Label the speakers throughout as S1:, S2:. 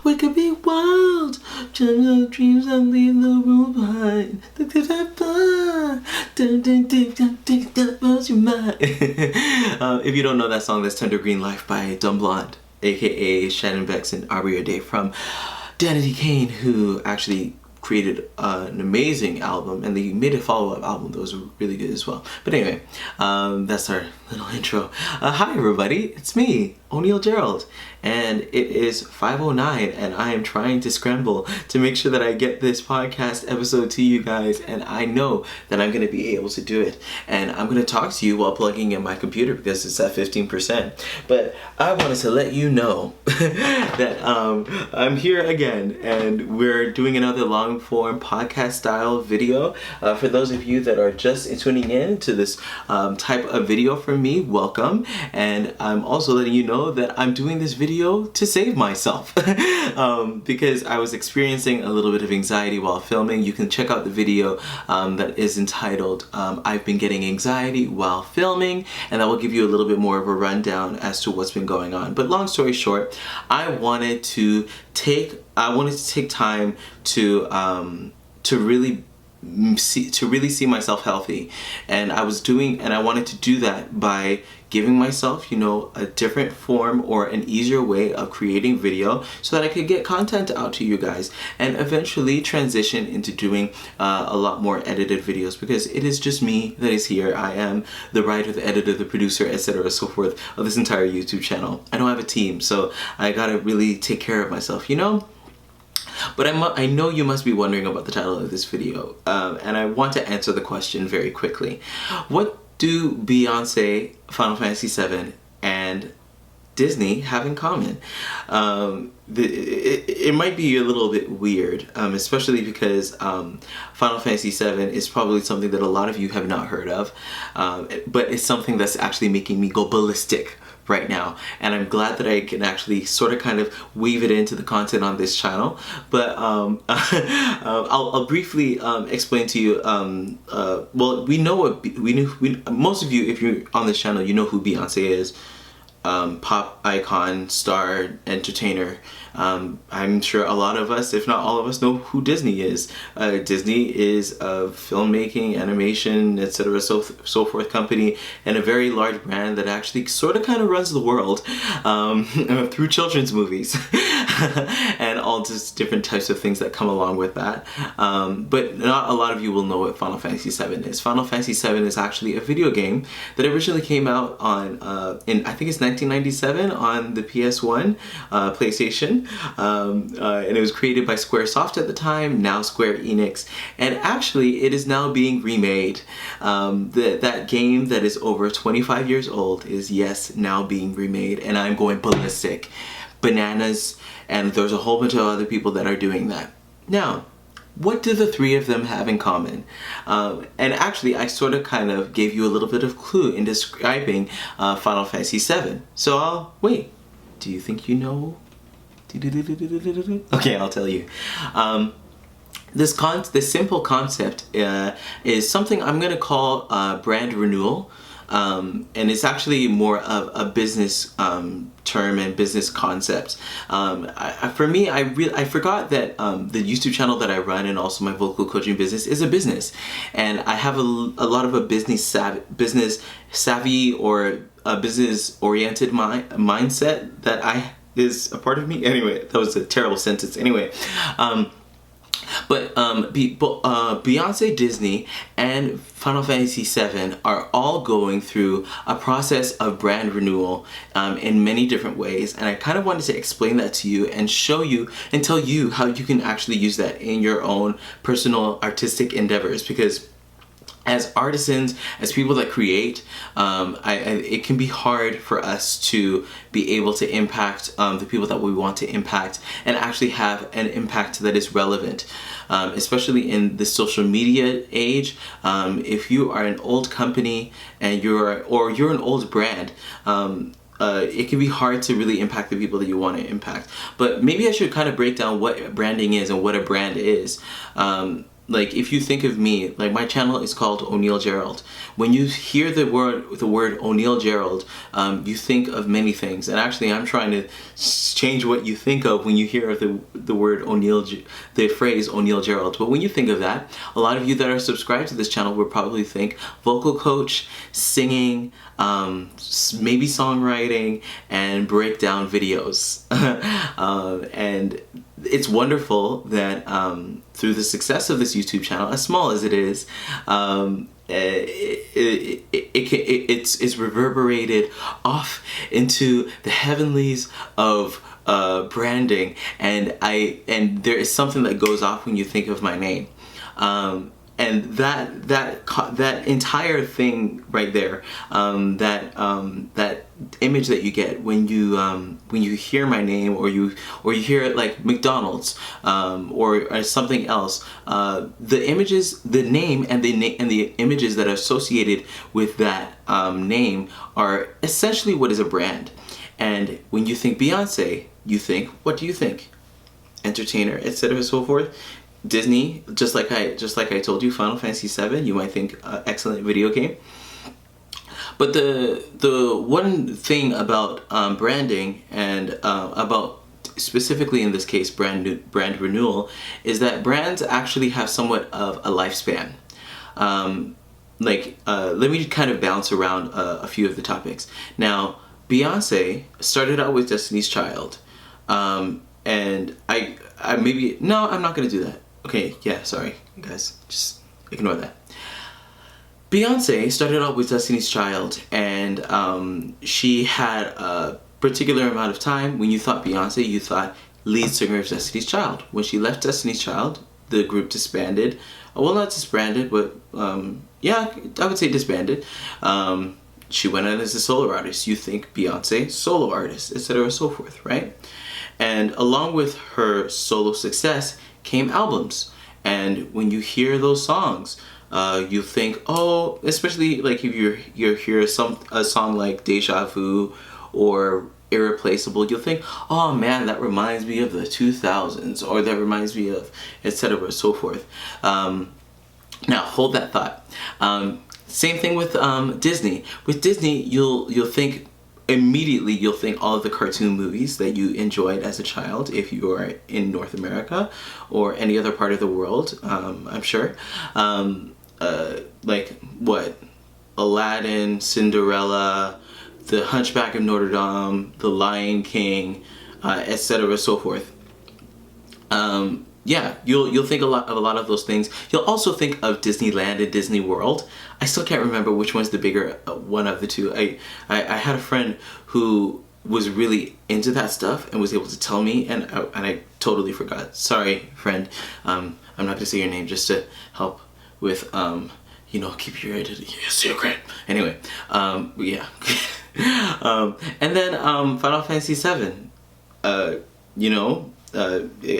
S1: We could be wild. Turn your dreams and leave the world behind. If you don't know that song, that's Tender Green Life by Dumb Blonde, aka Shannon Bex and Aria Day from Danity Kane, who actually created an amazing album, and they made a follow-up album that was really good as well. But anyway, that's our little intro. Hi everybody, it's me, O'Neal Gerald, and it is 5:09, and I am trying to scramble to make sure that I get this podcast episode to you guys, and I know that I'm going to be able to do it, and I'm going to talk to you while plugging in my computer because it's at 15%. But I wanted to let you know that I'm here again, and we're doing another long-form podcast-style video. For those of you that are just tuning in to this type of video from me, welcome. And I'm also letting you know that I'm doing this video to save myself because I was experiencing a little bit of anxiety while filming. You can check out the video that is entitled I've Been Getting Anxiety While Filming, and that will give you a little bit more of a rundown as to what's been going on. But long story short, I wanted to take time to really see myself healthy, and I wanted to do that by giving myself, a different form or an easier way of creating video so that I could get content out to you guys and eventually transition into doing a lot more edited videos, because it is just me that is here. I am the writer, the editor, the producer, etc., so forth of this entire YouTube channel. I don't have a team, so I gotta really take care of myself, But I know you must be wondering about the title of this video, and I want to answer the question very quickly. What do Beyonce, Final Fantasy VII, and Disney have in common? It might be a little bit weird, especially because Final Fantasy VII is probably something that a lot of you have not heard of, but it's something that's actually making me go ballistic right now, and I'm glad that I can actually sort of kind of weave it into the content on this channel. But I'll briefly explain to you. Well, most of you, if you're on this channel, you know who Beyonce is. Pop icon, star, entertainer. I'm sure a lot of us, if not all of us, know who Disney is. Disney is a filmmaking, animation, etc., so forth company, and a very large brand that actually sort of kind of runs the world through children's movies and all just different types of things that come along with that. But not a lot of you will know what Final Fantasy VII is. Final Fantasy VII is actually a video game that originally came out on in, I think it's 1997 on the PS1 PlayStation, and it was created by Squaresoft at the time, now Square Enix, and actually it is now being remade. That game that is over 25 years old is, yes, now being remade, and I'm going ballistic, bananas, and there's a whole bunch of other people that are doing that. Now, what do the three of them have in common? And actually, I sort of kind of gave you a little bit of clue in describing Final Fantasy VII. So I'll wait. Do you think you know? Okay, I'll tell you. This simple concept is something I'm going to call brand renewal. And it's actually more of a business term and business concept. For me, I forgot that the YouTube channel that I run and also my vocal coaching business is a business, and I have a lot of a business savvy or a business oriented mindset that is a part of me. Anyway, that was a terrible sentence. Anyway. But Beyonce, Disney, and Final Fantasy VII are all going through a process of brand renewal in many different ways, and I kind of wanted to explain that to you and show you and tell you how you can actually use that in your own personal artistic endeavors, because as artisans, as people that create, it can be hard for us to be able to impact the people that we want to impact and actually have an impact that is relevant, especially in the social media age. If you are an old company and you're an old brand, it can be hard to really impact the people that you want to impact. But maybe I should kind of break down what branding is and what a brand is. like if you think of me, like my channel is called O'Neil Gerald. When you hear the word O'Neil Gerald, you think of many things. And actually, I'm trying to change what you think of when you hear of the word O'Neil, the phrase O'Neil Gerald. But when you think of that, a lot of you that are subscribed to this channel would probably think vocal coach, singing, maybe songwriting, and breakdown videos. And it's wonderful that through the success of this YouTube channel, as small as it is, it's reverberated off into the heavenlies of branding, and there is something that goes off when you think of my name. And that entire thing right there, that image that you get when you hear my name, or you hear it like McDonald's, or something else, the images, the name, and the images that are associated with that name are essentially what is a brand. And when you think Beyonce, you think, what do you think? Entertainer, etc., and so forth. Disney, just like I told you, Final Fantasy VII, you might think excellent video game. But the one thing about branding, and about specifically in this case brand renewal, is that brands actually have somewhat of a lifespan. Let me kind of bounce around a few of the topics. Now, Beyonce started out with Destiny's Child, and I'm not gonna do that. Okay, yeah, sorry, guys, just ignore that. Beyonce started out with Destiny's Child, and she had a particular amount of time. When you thought Beyonce, you thought lead singer of Destiny's Child. When she left Destiny's Child, the group disbanded. Well, not disbanded, but yeah, I would say disbanded. She went out as a solo artist. You think Beyonce, solo artist, etc., and so forth, right? And along with her solo success came albums. And when you hear those songs, you think, oh, especially like if you hear a song like Deja Vu or Irreplaceable, you'll think, oh man, that reminds me of the 2000s, or that reminds me of, etc., and so forth. Now hold that thought. Same thing with Disney. With Disney, you'll think immediately, you'll think all of the cartoon movies that you enjoyed as a child, if you are in North America or any other part of the world, I'm sure. Like what? Aladdin, Cinderella, The Hunchback of Notre Dame, The Lion King, etc., so forth. Yeah, you'll think of a lot of those things. You'll also think of Disneyland and Disney World. I still can't remember which one's the bigger one of the two. I had a friend who was really into that stuff and was able to tell me, and I totally forgot. Sorry, friend. I'm not gonna say your name just to help with keep your identity a secret. Anyway, yeah. And then Final Fantasy VII.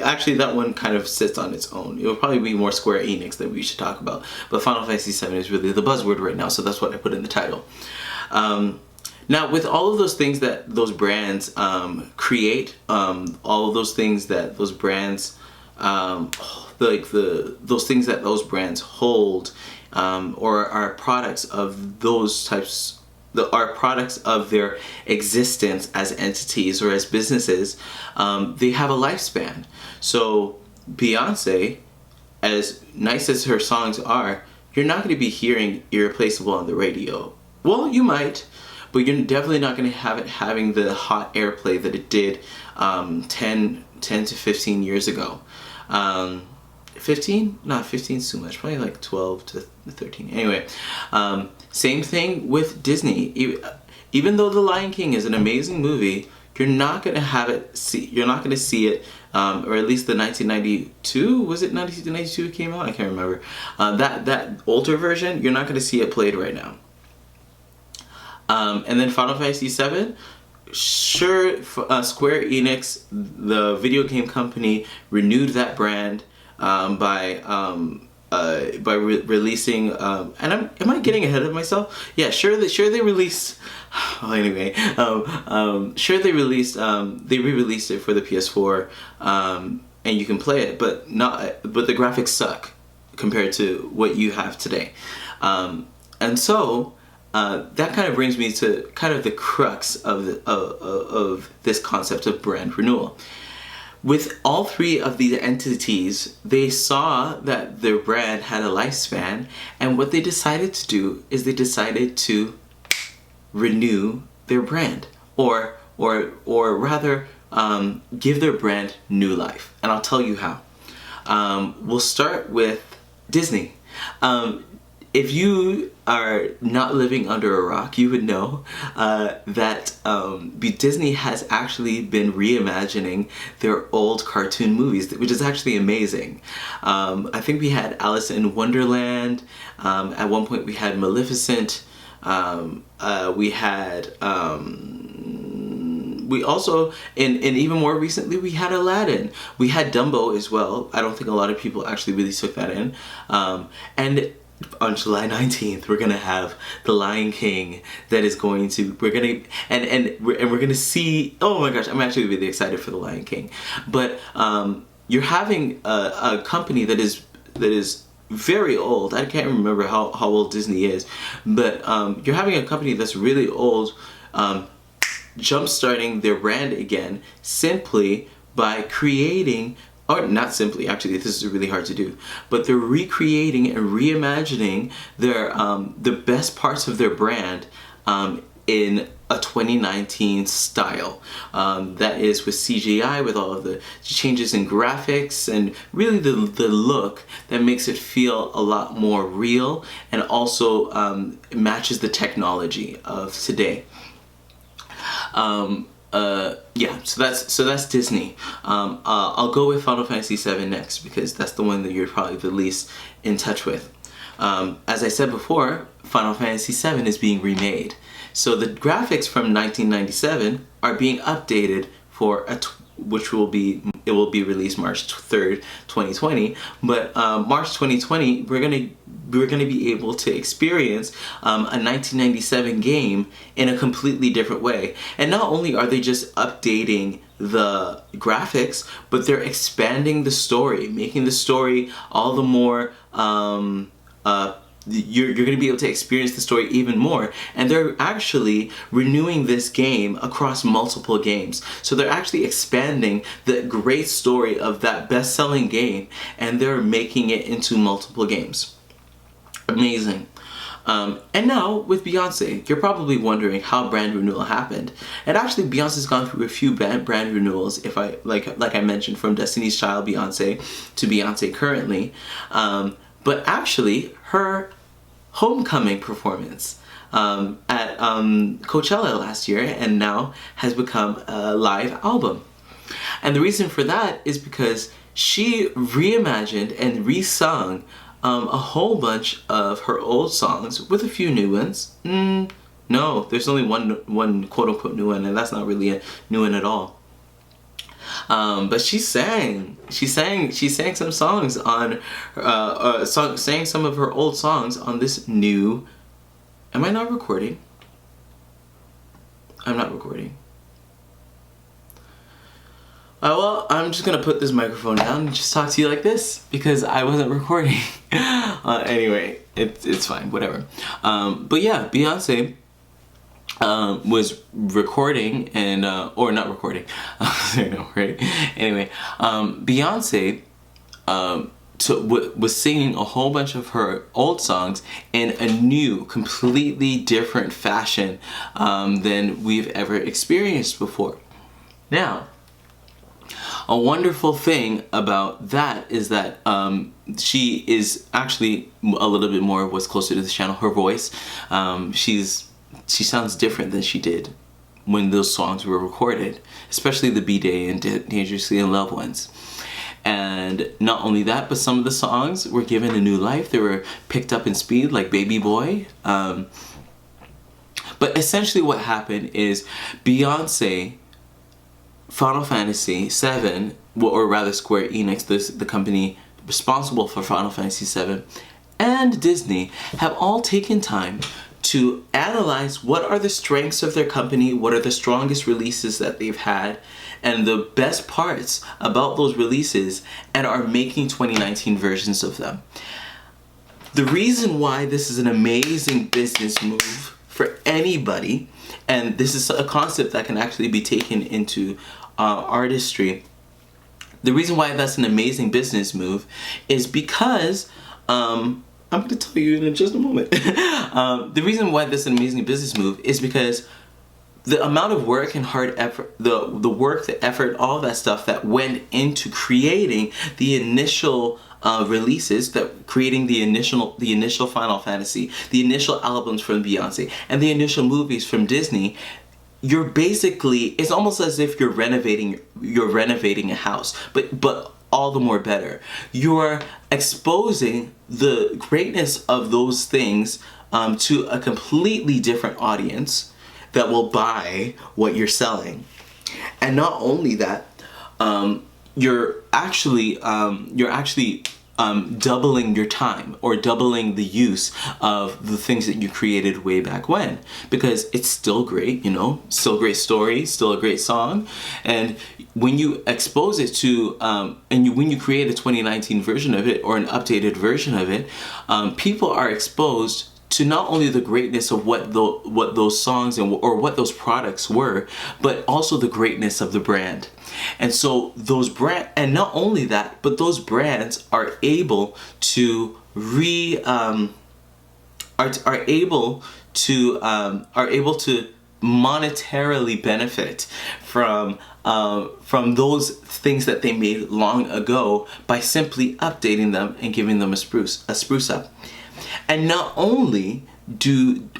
S1: Actually, that one kind of sits on its own. It would probably be more Square Enix that we should talk about, but Final Fantasy VII is really the buzzword right now, so that's what I put in the title. Now, with all of those things that those brands create, all of those things that those brands, those things that those brands hold, or are products of those types, are products of their existence as entities or as businesses, they have a lifespan. So Beyonce, as nice as her songs are, you're not going to be hearing Irreplaceable on the radio. Well, you might, but you're definitely not going to have it having the hot airplay that it did 10 to 15 years ago. 15? Not 15's too much. Probably like 12 to 13. Anyway, same thing with Disney. Even though The Lion King is an amazing movie, you're not gonna you're not gonna see it, or at least the 1992. Was it 1992 it came out? I can't remember. That older version, you're not gonna see it played right now. And then Final Fantasy VII. Sure, Square Enix, the video game company, renewed that brand by releasing, and am I getting ahead of myself? Yeah, sure they released. Oh, anyway, sure they released. They re-released it for the PS4, and you can play it, but the graphics suck compared to what you have today. And so that kind of brings me to kind of the crux of this concept of brand renewal. With all three of these entities, they saw that their brand had a lifespan, and what they decided to do is they decided to renew their brand, or rather give their brand new life. And I'll tell you how. We'll start with Disney. If you are not living under a rock, you would know that Disney has actually been reimagining their old cartoon movies, which is actually amazing. I think we had Alice in Wonderland. At one point we had Maleficent. We had... we also, and even more recently, we had Aladdin. We had Dumbo as well. I don't think a lot of people actually really took that in. And on July 19th, we're gonna have The Lion King that is going to, we're gonna see, oh my gosh, I'm actually really excited for The Lion King. But you're having a company that is very old. I can't remember how old Disney is, but you're having a company that's really old jump-starting their brand again simply by creating, or not simply, actually this is really hard to do, but they're recreating and reimagining their the best parts of their brand in a 2019 style. That is with CGI, with all of the changes in graphics, and really the look that makes it feel a lot more real, and also matches the technology of today. Yeah, so that's Disney. I'll go with Final Fantasy VII next because that's the one that you're probably the least in touch with. As I said before, Final Fantasy VII is being remade. So the graphics from 1997 are being updated for which will be released March 3rd, 2020. But March 2020, we're gonna be able to experience a 1997 game in a completely different way. And not only are they just updating the graphics, but they're expanding the story, making the story all the more you're going to be able to experience the story even more. And they're actually renewing this game across multiple games. So they're actually expanding the great story of that best-selling game, and they're making it into multiple games. Amazing. And now with Beyonce, you're probably wondering how brand renewal happened. And actually Beyonce's gone through a few brand renewals, if I like I mentioned, from Destiny's Child Beyonce to Beyonce currently. But actually her homecoming performance at Coachella last year and now has become a live album. And the reason for that is because she reimagined and re-sung a whole bunch of her old songs with a few new ones. No, there's only one quote-unquote new one, and that's not really a new one at all. But she sang some songs on sang some of her old songs on this new. Am I not recording? I'm not recording. Well, I'm just gonna put this microphone down and just talk to you like this because I wasn't recording. Anyway, it's fine, whatever. But yeah, Beyonce was recording and or not recording. I know, right? Anyway, Beyonce was singing a whole bunch of her old songs in a new, completely different fashion than we've ever experienced before. Now, a wonderful thing about that is that she is actually a little bit more what's closer to the channel. Her voice, she sounds different than she did when those songs were recorded, especially the B-Day and Dangerously in Love ones. And not only that, but some of the songs were given a new life. They were picked up in speed, like Baby Boy. But essentially what happened is Beyonce, Final Fantasy VII, or rather Square Enix, the company responsible for Final Fantasy VII, and Disney have all taken time to analyze what are the strengths of their company, what are the strongest releases that they've had, and the best parts about those releases, and are making 2019 versions of them. The reason why this is an amazing business move for anybody, and this is a concept that can actually be taken into artistry. The reason why that's an amazing business move is because, I'm going to tell you in just a moment. The reason why this is an amazing business move is because the amount of work and hard effort, the work, the effort, all that stuff that went into creating the initial releases, that creating the initial Final Fantasy, the initial albums from Beyonce, and the initial movies from Disney. You're basically, it's almost as if you're renovating a house, but all the more better. You're exposing the greatness of those things to a completely different audience that will buy what you're selling. And not only that, you're actually doubling your time, or doubling the use of the things that you created way back when, because it's still great, you know, still a great story, still a great song. And when you expose it to when you create a 2019 version of it or an updated version of it, people are exposed to not only the greatness of what those songs or what those products were, but also the greatness of the brand. And so and not only that, but those brands are able to monetarily benefit from those things that they made long ago by simply updating them and giving them a spruce up. And not only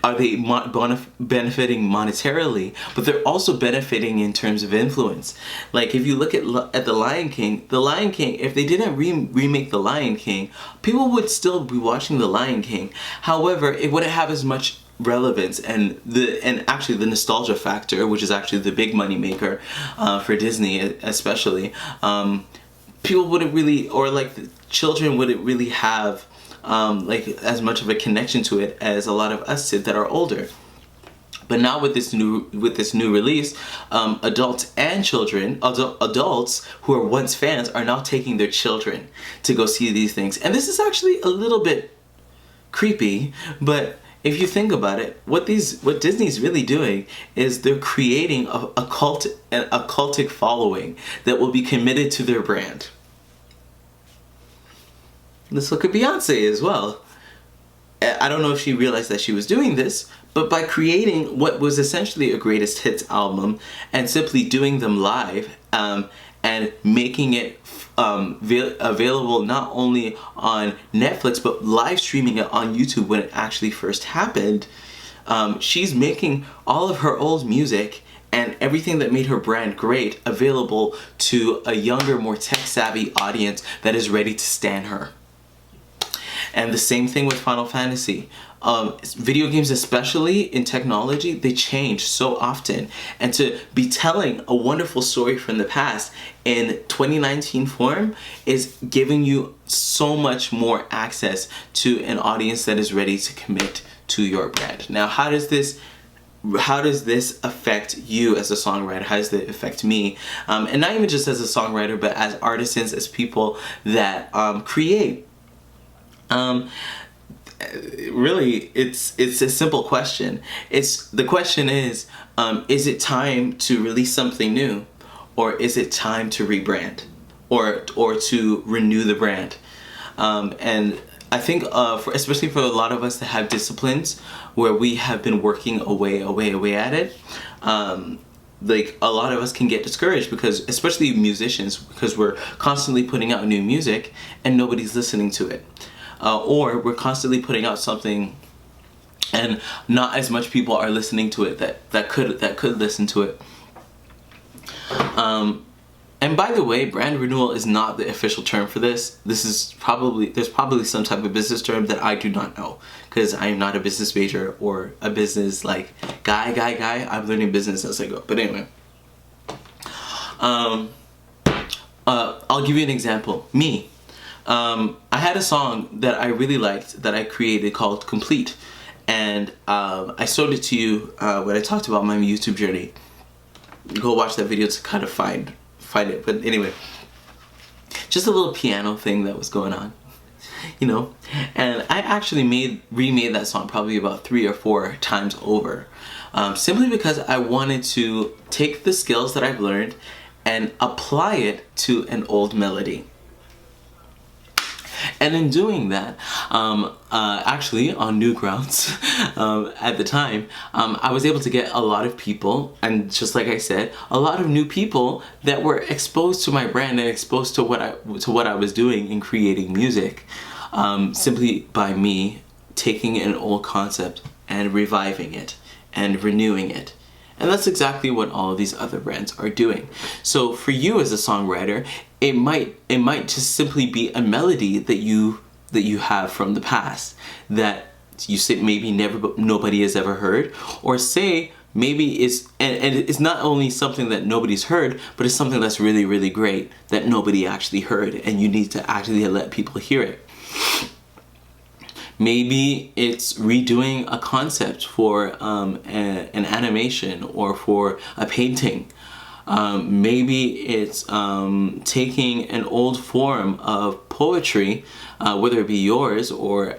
S1: are they benefiting monetarily, but they're also benefiting in terms of influence. Like if you look at The Lion King, if they didn't remake The Lion King, people would still be watching The Lion King. However, it wouldn't have as much relevance and actually the nostalgia factor, which is actually the big money maker for Disney especially. People wouldn't really, or like the children wouldn't really have like as much of a connection to it as a lot of us did that are older. But now with this new release, adults and children, adults who are once fans are now taking their children to go see these things. And this is actually a little bit creepy, but if you think about it, what Disney's really doing is they're creating a cultic following that will be committed to their brand. Let's look at Beyonce as well. I don't know if she realized that she was doing this, but by creating what was essentially a greatest hits album and simply doing them live and making it available not only on Netflix but live streaming it on YouTube when it actually first happened, she's making all of her old music and everything that made her brand great available to a younger, more tech-savvy audience that is ready to stan her. And the same thing with Final Fantasy. Video games, especially in technology, they change so often. And to be telling a wonderful story from the past in 2019 form is giving you so much more access to an audience that is ready to commit to your brand. Now, how does this affect you as a songwriter? How does it affect me? And not even just as a songwriter, but as artisans, as people that create. Really, it's a simple question. The question is it time to release something new, or is it time to rebrand, or to renew the brand? And I think especially for a lot of us that have disciplines where we have been working away at it, like a lot of us can get discouraged, because especially musicians, because we're constantly putting out new music and nobody's listening to it. Or we're constantly putting out something and not as much people are listening to it that could listen to it. And by the way, brand renewal is not the official term for this. There's probably some type of business term that I do not know, because I am not a business major or a business like guy. I'm learning business as I go. But anyway, I'll give you an example. Me. I had a song that I really liked that I created called Complete, and I showed it to you when I talked about my YouTube journey. Go watch that video to kind of find it. But anyway, just a little piano thing that was going on. you know. And I actually remade that song probably about 3 or 4 times over, simply because I wanted to take the skills that I've learned and apply it to an old melody. And in doing that, actually on Newgrounds, at the time, I was able to get a lot of people, and just like I said, a lot of new people that were exposed to my brand and exposed to what I was doing in creating music, simply by me taking an old concept and reviving it and renewing it. And that's exactly what all of these other brands are doing. So for you as a songwriter, it might just simply be a melody that you have from the past that you say maybe nobody has ever heard, or say maybe it's not only something that nobody's heard, but it's something that's really, really great that nobody actually heard, and you need to actually let people hear it. Maybe it's redoing a concept for an animation or for a painting. Maybe it's taking an old form of poetry, whether it be yours or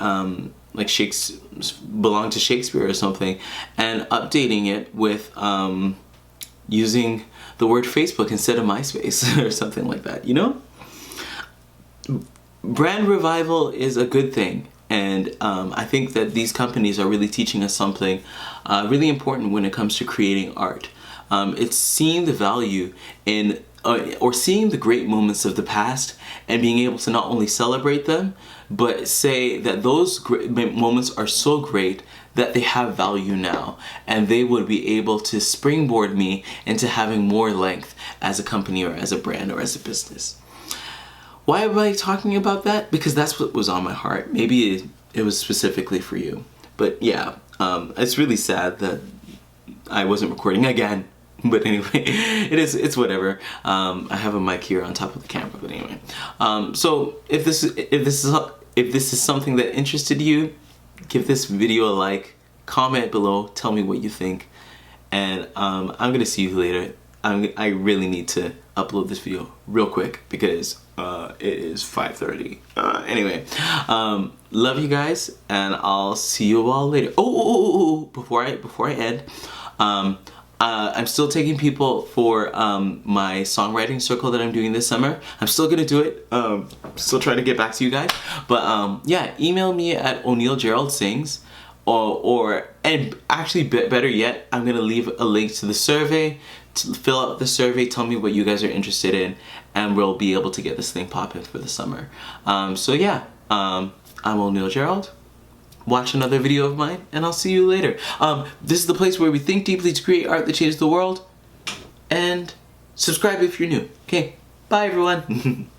S1: like belong to Shakespeare or something, and updating it with using the word Facebook instead of MySpace or something like that, you know? Brand revival is a good thing. And I think that these companies are really teaching us something really important when it comes to creating art. It's seeing the value in, or seeing the great moments of the past and being able to not only celebrate them, but say that those great moments are so great that they have value now, and they would be able to springboard me into having more length as a company or as a brand or as a business. Why am I talking about that? Because that's what was on my heart. Maybe it was specifically for you. But yeah, it's really sad that I wasn't recording again. But anyway, it's whatever. I have a mic here on top of the camera, but anyway. So if this is something that interested you, give this video a like, comment below, tell me what you think, and I'm gonna see you later. I really need to upload this video real quick because it is 5:30. Anyway, love you guys, and I'll see you all later. Before I end, I'm still taking people for my songwriting circle that I'm doing this summer. I'm still gonna do it. Still trying to get back to you guys, but yeah, email me at O'NeillGeraldSings. And actually better yet, I'm gonna leave a link to the survey. To fill out the survey, tell me what you guys are interested in, and we'll be able to get this thing popping for the summer. So yeah, I'm O'Neill Gerald. Watch another video of mine, and I'll see you later. This is the place where we think deeply to create art that changes the world. And subscribe if you're new. Okay, bye everyone.